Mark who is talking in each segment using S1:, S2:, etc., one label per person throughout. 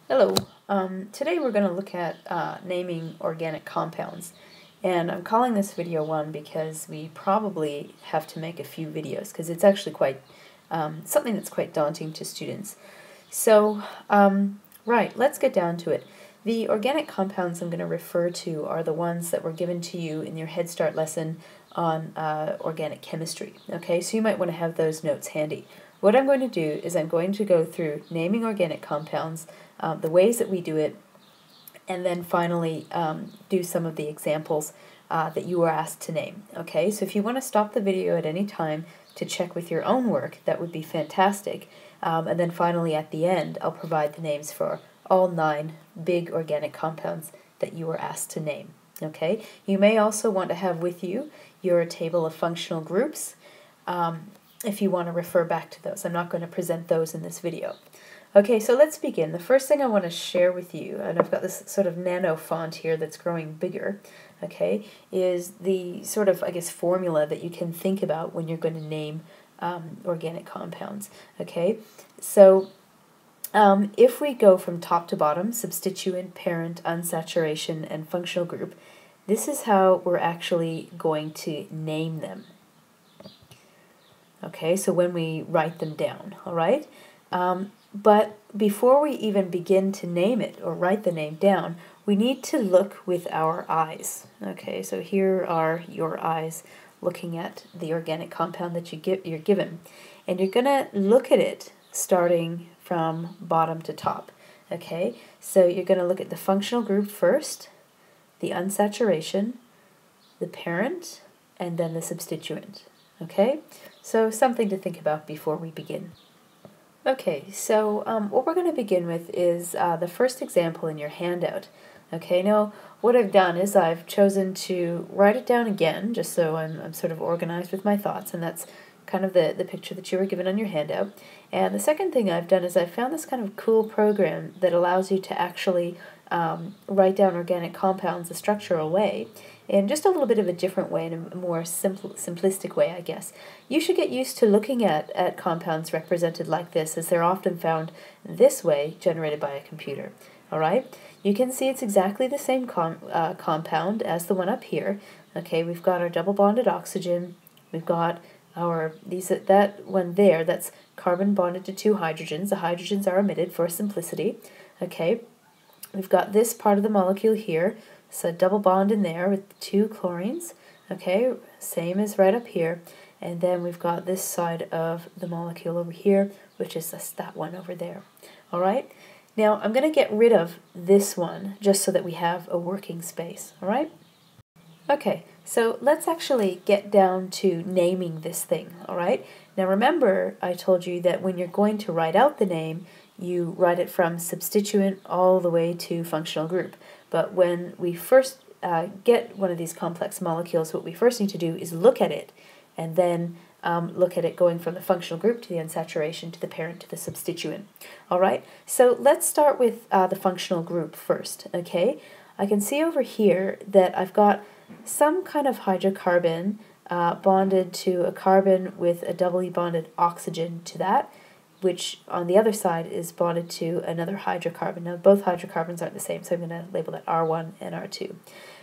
S1: Hello. Today we're going to look at naming organic compounds. And I'm calling this video 1 because we probably have to make a few videos because it's actually quite something that's quite daunting to students. So, right, let's get down to it. The organic compounds I'm going to refer to are the ones that were given to you in your Head Start lesson on organic chemistry. Okay, so you might want to have those notes handy. What I'm going to do is I'm going to go through naming organic compounds, the ways that we do it, and then finally do some of the examples that you were asked to name. Okay, so if you want to stop the video at any time to check with your own work, that would be fantastic. And then finally at the end, I'll provide the names for all 9 big organic compounds that you were asked to name. Okay, you may also want to have with you your table of functional groups if you want to refer back to those. I'm not going to present those in this video. Okay, so let's begin. The first thing I want to share with you, and I've got this sort of nano font here that's growing bigger, okay, is the sort of, I guess, formula that you can think about when you're going to name organic compounds, okay? So if we go from top to bottom, substituent, parent, unsaturation, and functional group, this is how we're actually going to name them. Okay, so when we write them down, all right? But before we even begin to name it or write the name down, we need to look with our eyes. Okay, so here are your eyes looking at the organic compound that you're given. And you're going to look at it starting from bottom to top. Okay, so you're going to look at the functional group first, the unsaturation, the parent, and then the substituent. Okay, so something to think about before we begin. Okay, so what we're going to begin with is the first example in your handout. Okay, now what I've done is I've chosen to write it down again, just so I'm sort of organized with my thoughts, and that's kind of the picture that you were given on your handout. And the second thing I've done is I've found this kind of cool program that allows you to actually write down organic compounds the structural way in just a little bit of a different way, in a more simplistic way, I guess. You should get used to looking at compounds represented like this, as they're often found this way, generated by a computer. All right? You can see it's exactly the same compound as the one up here. Okay, we've got our double bonded oxygen. We've got our that one there, that's carbon bonded to 2 hydrogens. The hydrogens are omitted for simplicity. Okay, we've got this part of the molecule here, so double bond in there with 2 chlorines. Okay, same as right up here. And then we've got this side of the molecule over here, which is that one over there. All right, now I'm going to get rid of this one just so that we have a working space. All right. Okay, so let's actually get down to naming this thing, all right? Now remember, I told you that when you're going to write out the name, you write it from substituent all the way to functional group. But when we first get one of these complex molecules, what we first need to do is look at it, and then look at it going from the functional group to the unsaturation to the parent to the substituent. All right, so let's start with the functional group first, okay? I can see over here that I've got some kind of hydrocarbon bonded to a carbon with a doubly bonded oxygen to that, which on the other side is bonded to another hydrocarbon. Now both hydrocarbons aren't the same, so I'm going to label that R1 and R2.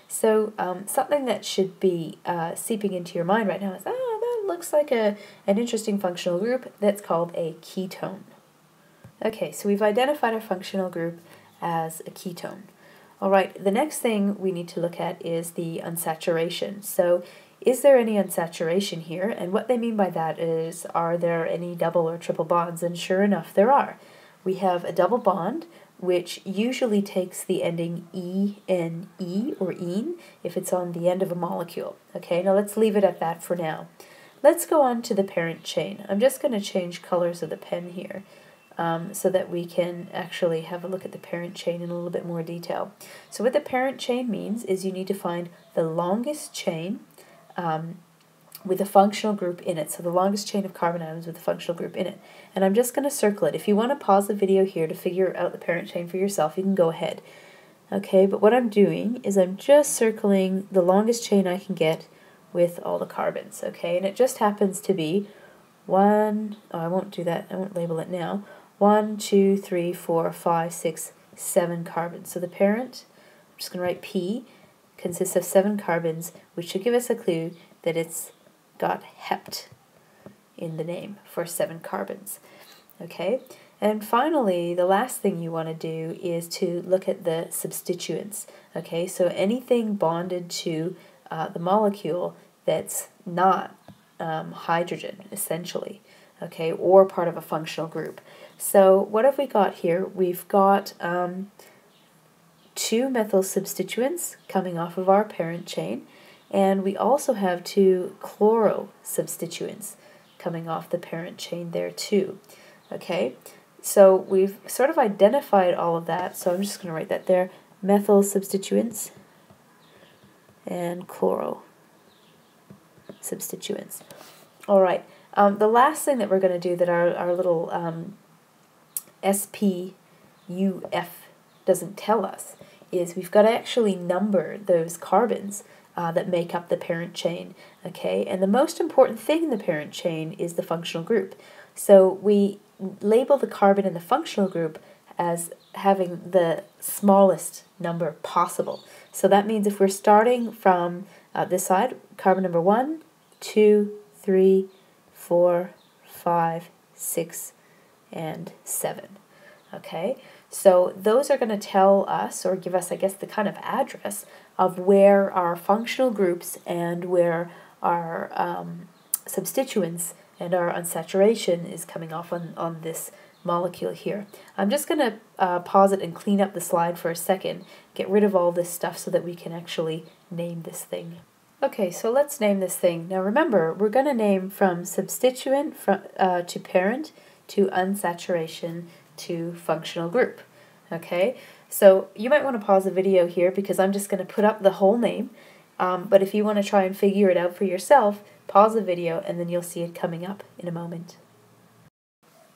S1: So something that should be seeping into your mind right now is, oh, that looks like an interesting functional group. That's called a ketone. Okay, so we've identified our functional group as a ketone. All right, the next thing we need to look at is the unsaturation. So is there any unsaturation here? And what they mean by that is, are there any double or triple bonds? And sure enough, there are. We have a double bond, which usually takes the ending E-N-E or ene if it's on the end of a molecule. Okay, now let's leave it at that for now. Let's go on to the parent chain. I'm just going to change colors of the pen here. So that we can actually have a look at the parent chain in a little bit more detail. So what the parent chain means is you need to find the longest chain with a functional group in it. So the longest chain of carbon atoms with a functional group in it. And I'm just going to circle it. If you want to pause the video here to figure out the parent chain for yourself, you can go ahead. Okay, but what I'm doing is I'm just circling the longest chain I can get with all the carbons. Okay, and it just happens to be I won't do that. I won't label it now. 1, 2, 3, 4, 5, 6, 7 carbons. So the parent, I'm just going to write P, consists of 7 carbons, which should give us a clue that it's got hept in the name for 7 carbons. Okay, and finally, the last thing you want to do is to look at the substituents. Okay, so anything bonded to the molecule that's not hydrogen, essentially, okay, or part of a functional group. So what have we got here? We've got 2 methyl substituents coming off of our parent chain, and we also have 2 chloro substituents coming off the parent chain there too. Okay, so we've sort of identified all of that, so I'm just going to write that there, methyl substituents and chloro substituents. All right, the last thing that we're going to do that our little SPUF doesn't tell us is we've got to actually number those carbons that make up the parent chain, okay? And the most important thing in the parent chain is the functional group. So we label the carbon in the functional group as having the smallest number possible. So that means if we're starting from this side, carbon number 1, 2, 3, 4, 5, 6, and 7. Okay, so those are going to tell us, or give us, I guess, the kind of address of where our functional groups and where our substituents and our unsaturation is coming off on this molecule here. I'm just going to pause it and clean up the slide for a second, get rid of all this stuff so that we can actually name this thing. Okay, so let's name this thing. Now remember, we're going to name from substituent to parent to unsaturation to functional group. Okay, so you might want to pause the video here because I'm just going to put up the whole name, but if you want to try and figure it out for yourself, pause the video and then you'll see it coming up in a moment.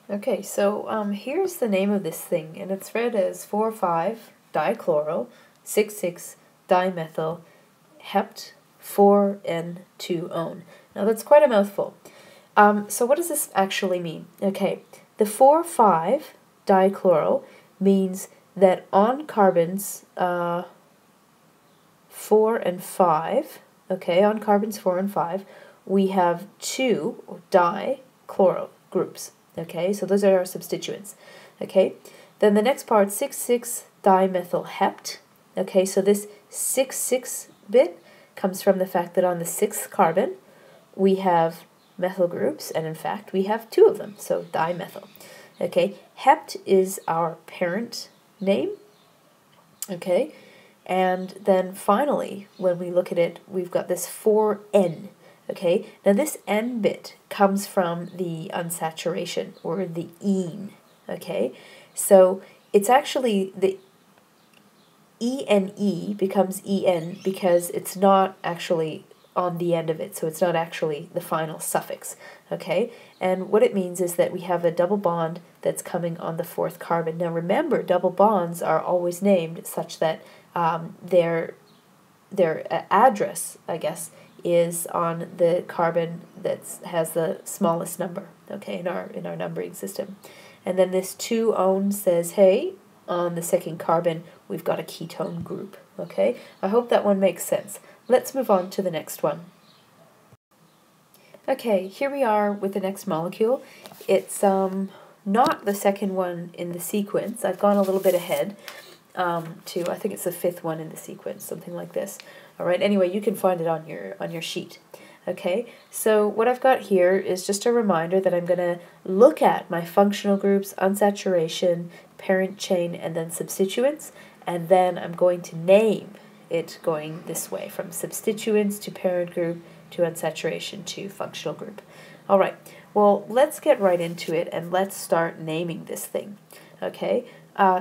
S1: Okay, so here's the name of this thing, and it's read as 4,5-dichloro 6,6-dimethyl hept 4N2-one. Now that's quite a mouthful. So what does this actually mean? Okay, the 4,5-dichloro means that on carbons 4 and 5, okay, on carbons 4 and 5, we have 2 dichloro groups. Okay, so those are our substituents. Okay, then the next part, 6,6-dimethyl hept. Okay, so this 6,6 bit comes from the fact that on the 6th carbon we have methyl groups, and in fact we have 2 of them, so dimethyl. Okay, hept is our parent name. Okay, and then finally when we look at it, we've got this 4N. Okay, now this N bit comes from the unsaturation, or the ene. Okay, so it's actually the ENE becomes EN because it's not actually on the end of it, so it's not actually the final suffix. Okay, and what it means is that we have a double bond that's coming on the 4th carbon. Now remember, double bonds are always named such that their address, I guess, is on the carbon that has the smallest number, okay, in our numbering system. And then this 2-one says, hey, on the 2nd carbon we've got a ketone group. Okay, I hope that one makes sense. Let's move on to the next one. Okay, here we are with the next molecule. It's not the 2nd one in the sequence. I've gone a little bit ahead to, I think it's the 5th one in the sequence, something like this. All right, anyway, you can find it on your sheet. Okay, so what I've got here is just a reminder that I'm going to look at my functional groups, unsaturation, parent chain, and then substituents, and then I'm going to name it going this way, from substituents to parent group to unsaturation to functional group. All right, well, let's get right into it and let's start naming this thing. Okay,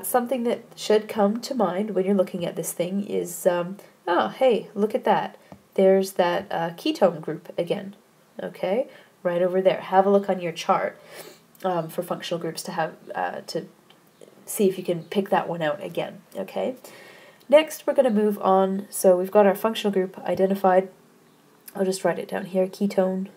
S1: something that should come to mind when you're looking at this thing is, oh, hey, look at that. There's that ketone group again, okay, right over there. Have a look on your chart for functional groups to have to see if you can pick that one out again, okay. Next, we're going to move on. So we've got our functional group identified. I'll just write it down here, ketone.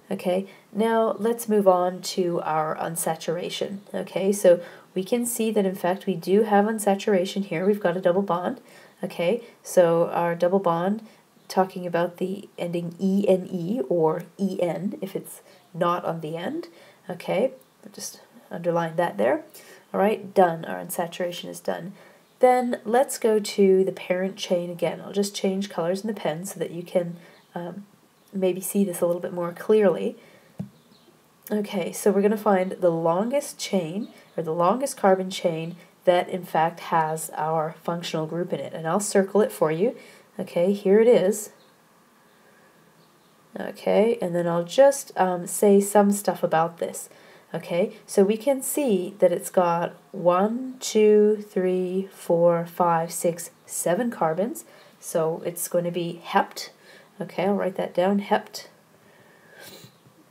S1: Okay, now let's move on to our unsaturation. Okay, so we can see that in fact we do have unsaturation here. We've got a double bond. Okay, so our double bond talking about the ending ENE or EN if it's not on the end. Okay, I'll just underline that there. All right, done. Our unsaturation is done. Then let's go to the parent chain again. I'll just change colors in the pen so that you can maybe see this a little bit more clearly. Okay, so we're going to find the longest chain, or the longest carbon chain that in fact has our functional group in it. And I'll circle it for you. Okay, here it is. Okay, and then I'll just say some stuff about this. Okay, so we can see that it's got 1, 2, 3, 4, 5, 6, 7 carbons. So it's going to be hept. Okay, I'll write that down, hept.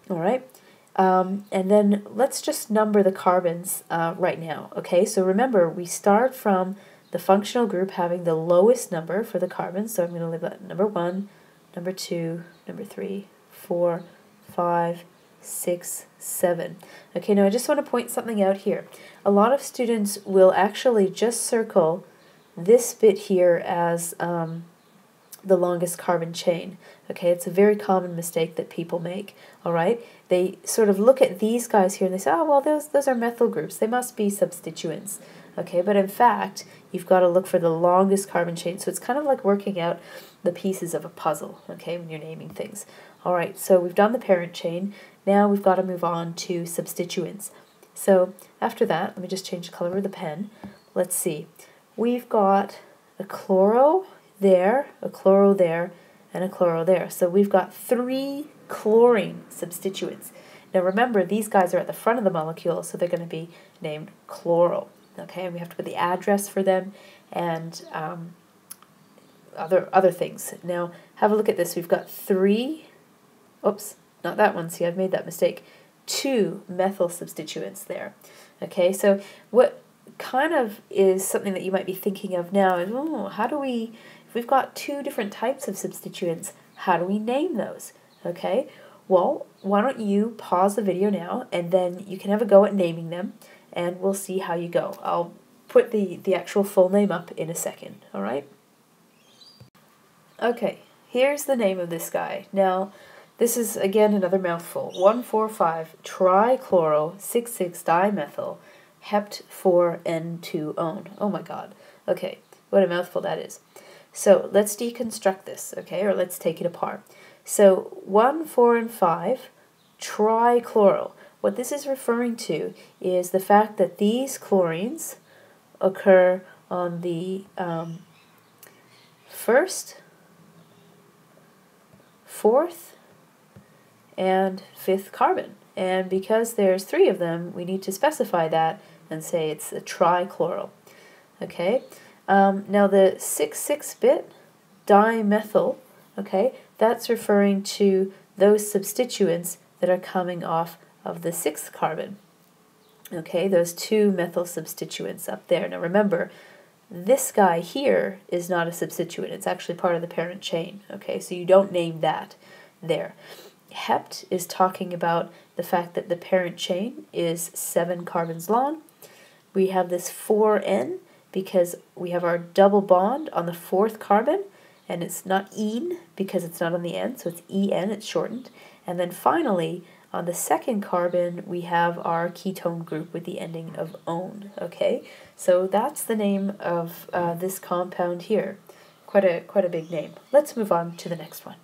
S1: All right, and then let's just number the carbons right now. Okay, so remember we start from the functional group having the lowest number for the carbons. So I'm going to leave that number 1, number 2, number 3, 4, 5, 6, 7. Okay, now I just want to point something out here. A lot of students will actually just circle this bit here as the longest carbon chain. Okay, it's a very common mistake that people make. All right, they sort of look at these guys here and they say, oh, well, those are methyl groups. They must be substituents. Okay, but in fact, you've got to look for the longest carbon chain. So it's kind of like working out the pieces of a puzzle, okay, when you're naming things. All right, so we've done the parent chain. Now we've got to move on to substituents. So after that, let me just change the color of the pen. Let's see. We've got a chloro there, a chloro there, and a chloro there. So we've got 3 chlorine substituents. Now remember, these guys are at the front of the molecule, so they're going to be named chloro. Okay, and we have to put the address for them and other things. Now have a look at this. We've got 3, oops, not that one. See, I've made that mistake. 2 methyl substituents there. Okay, so what kind of is something that you might be thinking of now is, oh, how do we, if we've got 2 different types of substituents, how do we name those? Okay, well, why don't you pause the video now and then you can have a go at naming them and we'll see how you go. I'll put the actual full name up in a second, all right? Okay, here's the name of this guy. Now, this is, again, another mouthful. 1,4,5-trichloro-6,6-dimethyl hept-4-N2-one. Oh my god. Okay, what a mouthful that is. So let's deconstruct this, okay, or let's take it apart. So 1, 4, and 5, trichloro. What this is referring to is the fact that these chlorines occur on the first, 4th, and 5th carbon. And because there's 3 of them, we need to specify that and say it's a trichloro. Okay, now the 6,6 bit dimethyl, okay, that's referring to those substituents that are coming off of the 6th carbon. Okay, those 2 methyl substituents up there. Now remember, this guy here is not a substituent. It's actually part of the parent chain. Okay, so you don't name that there. Hept is talking about the fact that the parent chain is 7 carbons long. We have this 4N because we have our double bond on the 4th carbon, and it's not ene because it's not on the end, so it's En, it's shortened. And then finally, on the 2nd carbon, we have our ketone group with the ending of -one. Okay, so that's the name of this compound here. Quite a big name. Let's move on to the next one.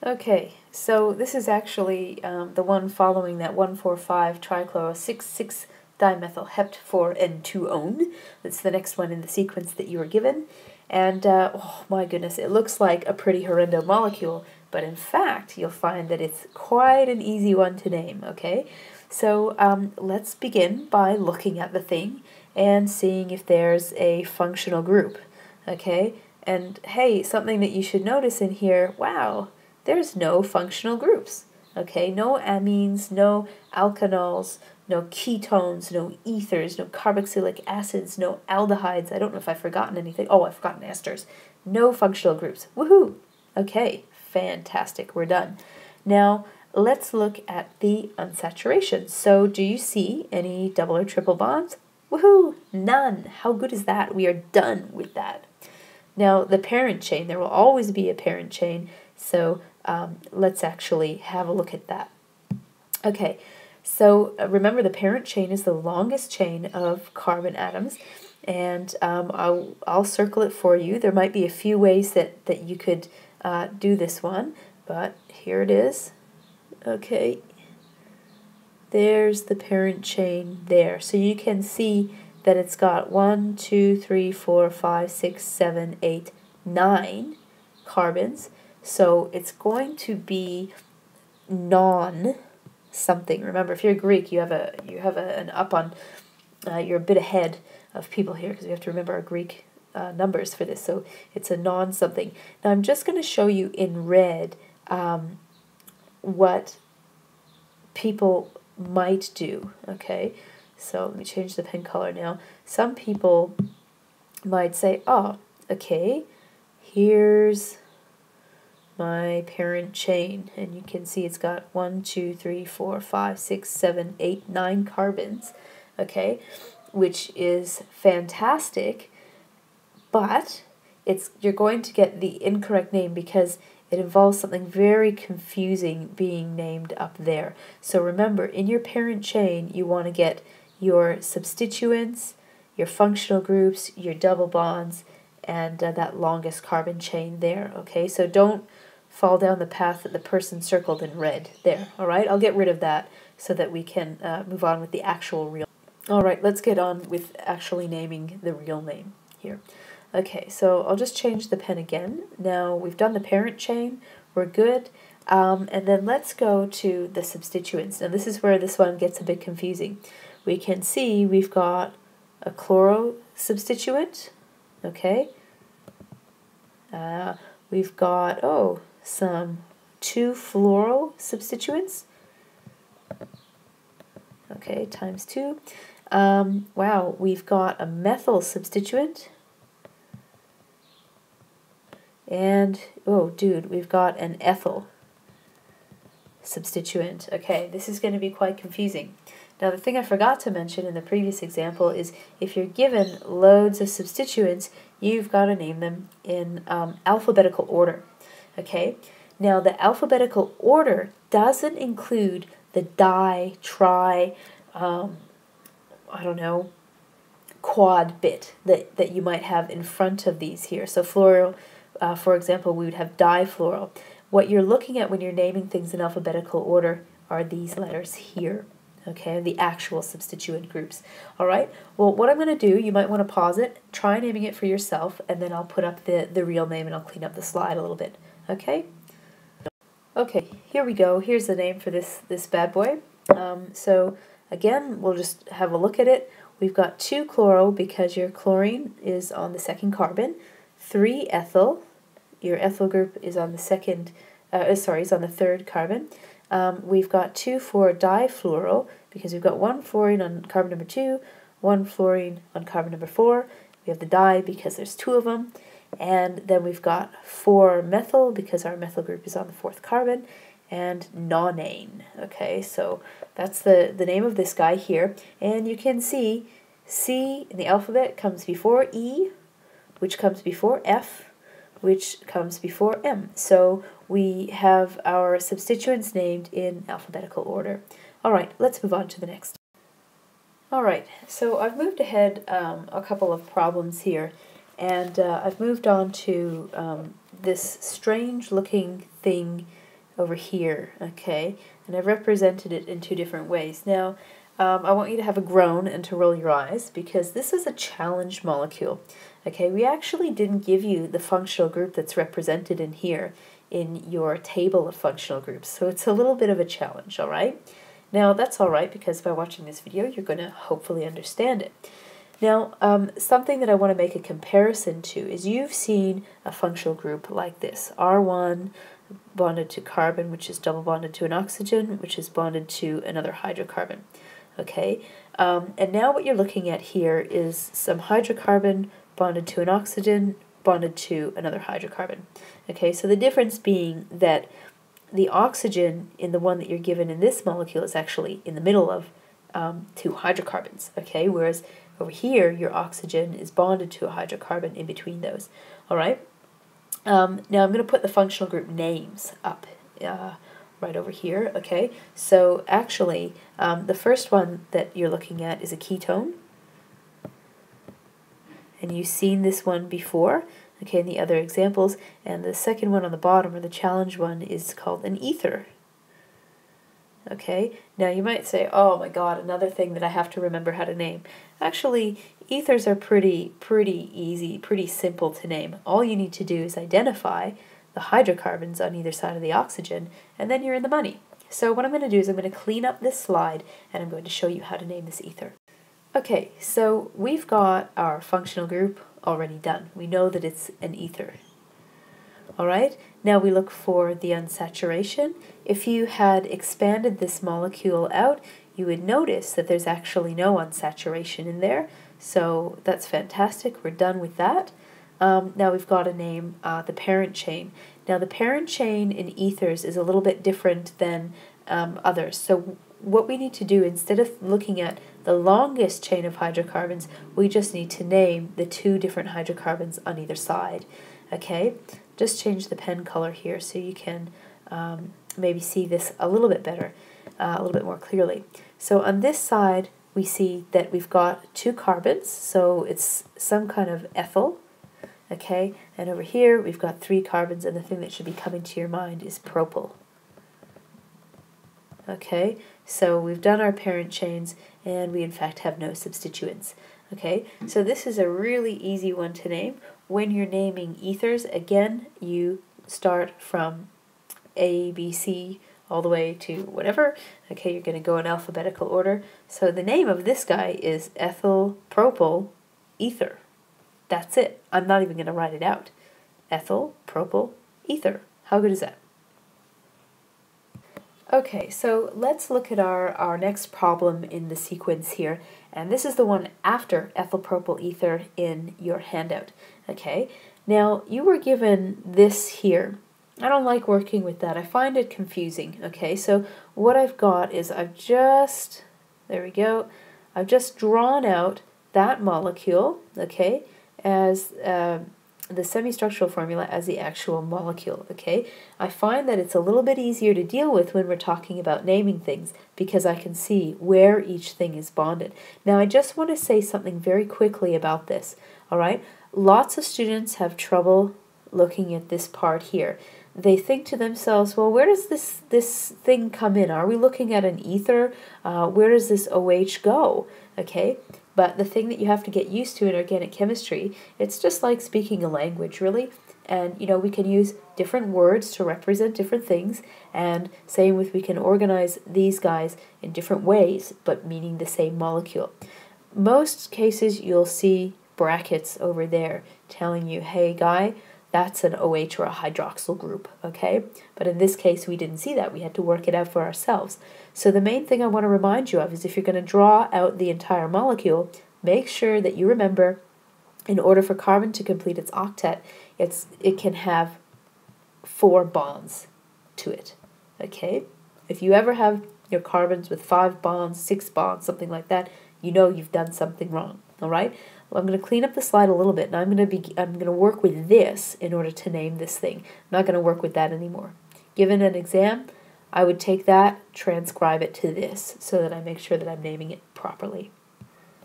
S1: Okay, so this is actually the one following that 1,4,5-trichloro-6,6-dimethyl hept-4-N2-one. That's the next one in the sequence that you were given. And, oh my goodness, it looks like a pretty horrendo molecule, but in fact, you'll find that it's quite an easy one to name, okay? So let's begin by looking at the thing and seeing if there's a functional group, okay? And hey, something that you should notice in here, wow, there's no functional groups, okay? No amines, no alkanols, no ketones, no ethers, no carboxylic acids, no aldehydes. I don't know if I've forgotten anything. Oh, I've forgotten esters. No functional groups. Woohoo! Okay, fantastic. We're done. Now, let's look at the unsaturation. So do you see any double or triple bonds? Woohoo! None. How good is that? We are done with that. Now the parent chain, there will always be a parent chain, so let's actually have a look at that. Okay, so remember the parent chain is the longest chain of carbon atoms, and I'll circle it for you. There might be a few ways that you could do this one, but here it is. Okay, there's the parent chain there. So you can see that it's got 1, 2, 3, 4, 5, 6, 7, 8, 9 carbons. So it's going to be non something. Remember, if you're Greek, you have an up on. You're a bit ahead of people here because we have to remember our Greek numbers for this. So it's a non something. Now I'm just going to show you in red what people might do. Okay, so let me change the pen color now. Some people might say, oh, okay, here's my parent chain, and you can see it's got 1, 2, 3, 4, 5, 6, 7, 8, 9 carbons, okay, which is fantastic, but you're going to get the incorrect name because it involves something very confusing being named up there. So remember, in your parent chain, you want to get your substituents, your functional groups, your double bonds, and that longest carbon chain there, okay? So don't fall down the path that the person circled in red there, all right? I'll get rid of that so that we can move on with the actual real. All right, let's get on with actually naming the real name here. Okay, so I'll just change the pen again. Now we've done the parent chain, we're good. And then let's go to the substituents. Now this is where this one gets a bit confusing. We can see we've got a chloro substituent, okay. We've got, some 2 fluoro substituents. Okay, times 2. Wow, we've got a methyl substituent. And, oh, dude, we've got an ethyl substituent. Okay, this is going to be quite confusing. Now, the thing I forgot to mention in the previous example is if you're given loads of substituents, you've got to name them in alphabetical order. Okay, now the alphabetical order doesn't include the di, tri, I don't know, quad bit that you might have in front of these here. So fluoro, for example, we would have difluoro. What you're looking at when you're naming things in alphabetical order are these letters here, okay, the actual substituent groups. All right, well, what I'm going to do, you might want to pause it, try naming it for yourself, and then I'll put up the real name and I'll clean up the slide a little bit, okay? Okay, here we go. Here's the name for this bad boy. So again, we'll just have a look at it. We've got 2 chloro because your chlorine is on the second carbon, 3 ethyl, your ethyl group is on the is on the third carbon. We've got 2 for difluoro because we've got 1 fluorine on carbon number 2, 1 fluorine on carbon number 4. We have the di because there's 2 of them. And then we've got 4 methyl because our methyl group is on the 4th carbon, and nonane. Okay, so that's the name of this guy here. And you can see C in the alphabet comes before E, which comes before F, which comes before M. So we have our substituents named in alphabetical order. All right, let's move on to the next. All right, so I've moved ahead a couple of problems here. And I've moved on to this strange looking thing over here, okay? And I've represented it in 2 different ways. Now, I want you to have a groan and to roll your eyes because this is a challenge molecule, okay? We actually didn't give you the functional group that's represented in here in your table of functional groups, so it's a little bit of a challenge, all right? Now, that's all right because by watching this video, you're going to hopefully understand it. Now, something that I want to make a comparison to is you've seen a functional group like this, R1 bonded to carbon, which is double bonded to an oxygen, which is bonded to another hydrocarbon, okay? And now what you're looking at here is some hydrocarbon bonded to an oxygen, bonded to another hydrocarbon, okay? So the difference being that the oxygen in the one that you're given in this molecule is actually in the middle of two hydrocarbons, okay? Whereas over here, your oxygen is bonded to a hydrocarbon in between those, all right? Now I'm going to put the functional group names up right over here, okay? So actually, the first one that you're looking at is a ketone, and you've seen this one before, okay, in the other examples, and the second one on the bottom, or the challenge one, is called an ether. Okay, now you might say, oh my god, another thing that I have to remember how to name. Actually, ethers are pretty easy, pretty simple to name. All you need to do is identify the hydrocarbons on either side of the oxygen, and then you're in the money. So what I'm going to do is I'm going to clean up this slide, and I'm going to show you how to name this ether. Okay, so we've got our functional group already done. We know that it's an ether. Alright, now we look for the unsaturation. If you had expanded this molecule out, you would notice that there's actually no unsaturation in there. So that's fantastic. We're done with that. Now we've got to name the parent chain. Now the parent chain in ethers is a little bit different than others. So what we need to do, instead of looking at the longest chain of hydrocarbons, we just need to name the two different hydrocarbons on either side. Okay, just change the pen color here so you can maybe see this a little bit better, a little bit more clearly. So on this side, we see that we've got two carbons, so it's some kind of ethyl. Okay, and over here we've got three carbons, and the thing that should be coming to your mind is propyl. Okay, so we've done our parent chains, and we in fact have no substituents. Okay, so this is a really easy one to name. When you're naming ethers, again, you start from A, B, C, all the way to whatever. Okay, you're going to go in alphabetical order. So the name of this guy is ethyl propyl ether. That's it. I'm not even going to write it out. Ethyl propyl ether. How good is that? Okay, so let's look at our next problem in the sequence here, and this is the one after ethyl propyl ether in your handout. Okay, now you were given this here. I don't like working with that. I find it confusing. Okay, so what I've got is there we go, I've just drawn out that molecule, okay, as the semi-structural formula as the actual molecule, okay? I find that it's a little bit easier to deal with when we're talking about naming things because I can see where each thing is bonded. Now, I just want to say something very quickly about this, all right? Lots of students have trouble looking at this part here. They think to themselves, well, where does this thing come in? Are we looking at an ether? Where does this OH go? Okay, but the thing that you have to get used to in organic chemistry, it's just like speaking a language, really. And, you know, we can use different words to represent different things, and same with we can organize these guys in different ways, but meaning the same molecule. Most cases, you'll see brackets over there telling you, hey, guy, that's an OH or a hydroxyl group, okay? But in this case, we didn't see that. We had to work it out for ourselves. So the main thing I want to remind you of is if you're going to draw out the entire molecule, make sure that you remember in order for carbon to complete its octet, it can have 4 bonds to it, okay? If you ever have your carbons with 5 bonds, 6 bonds, something like that, you know you've done something wrong, all right? Well, I'm going to clean up the slide a little bit, and I'm going to work with this in order to name this thing. I'm not going to work with that anymore. Given an exam, I would take that, transcribe it to this, so that I make sure that I'm naming it properly.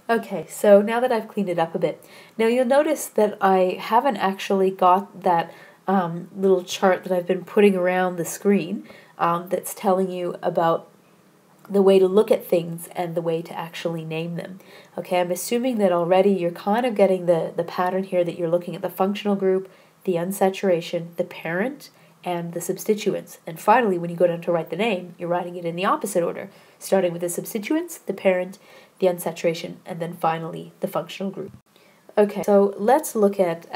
S1: Okay, so now that I've cleaned it up a bit, now you'll notice that I haven't actually got that little chart that I've been putting around the screen that's telling you about the way to look at things and the way to actually name them. Okay, I'm assuming that already you're kind of getting the pattern here, that you're looking at the functional group, the unsaturation, the parent, and the substituents. And finally, when you go down to write the name, you're writing it in the opposite order, starting with the substituents, the parent, the unsaturation, and then finally the functional group. Okay, so let's look at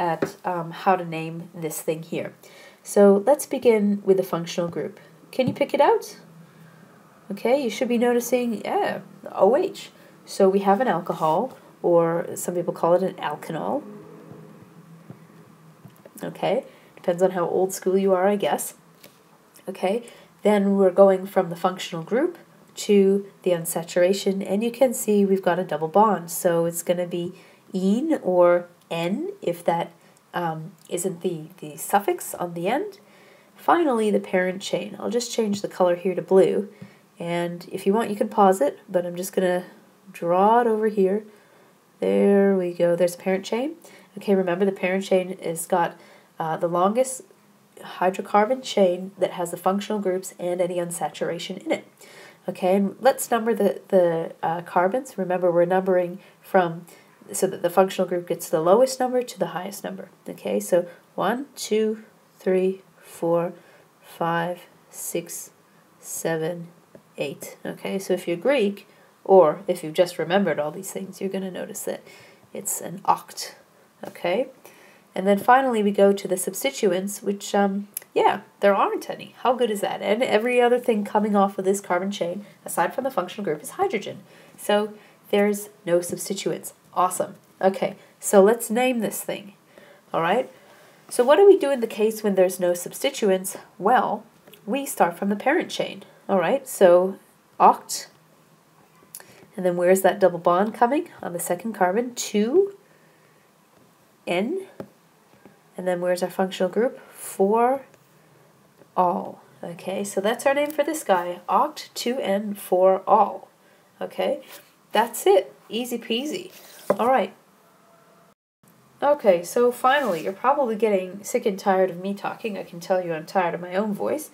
S1: how to name this thing here. So let's begin with the functional group. Can you pick it out? Okay, you should be noticing, yeah, OH. So we have an alcohol, or some people call it an alkanol. Okay, depends on how old school you are, I guess. Okay, then we're going from the functional group to the unsaturation, and you can see we've got a double bond, so it's going to be "-ine" or "-n" if that isn't the suffix on the end. Finally, the parent chain. I'll just change the color here to blue, and if you want you can pause it, but I'm just going to draw it over here. There we go, there's a parent chain. Okay, remember the parent chain has got the longest hydrocarbon chain that has the functional groups and any unsaturation in it. Okay, and let's number the carbons. Remember, we're numbering from so that the functional group gets the lowest number to the highest number. Okay, so 1, 2, 3, 4, 5, 6, 7, 8. Okay, so if you're Greek, or if you've just remembered all these things, you're going to notice that it's an oct. Okay, and then finally we go to the substituents, which yeah, there aren't any. How good is that? And every other thing coming off of this carbon chain, aside from the functional group, is hydrogen. So there's no substituents. Awesome. Okay, so let's name this thing. All right. So what do we do in the case when there's no substituents? Well, we start from the parent chain. All right, so oct. And then where's that double bond coming? On the second carbon, 2N. And then where's our functional group? 4 all. Okay, so that's our name for this guy, oct 2N 4 all. Okay, that's it. Easy peasy. All right. Okay, so finally, you're probably getting sick and tired of me talking. I can tell you I'm tired of my own voice.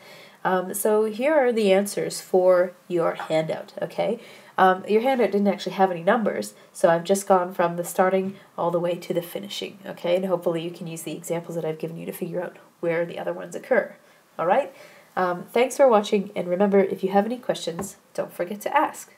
S1: So here are the answers for your handout, okay? Your handout didn't actually have any numbers, so I've just gone from the starting all the way to the finishing, okay? And hopefully you can use the examples that I've given you to figure out where the other ones occur, all right? Thanks for watching, and remember, if you have any questions, don't forget to ask.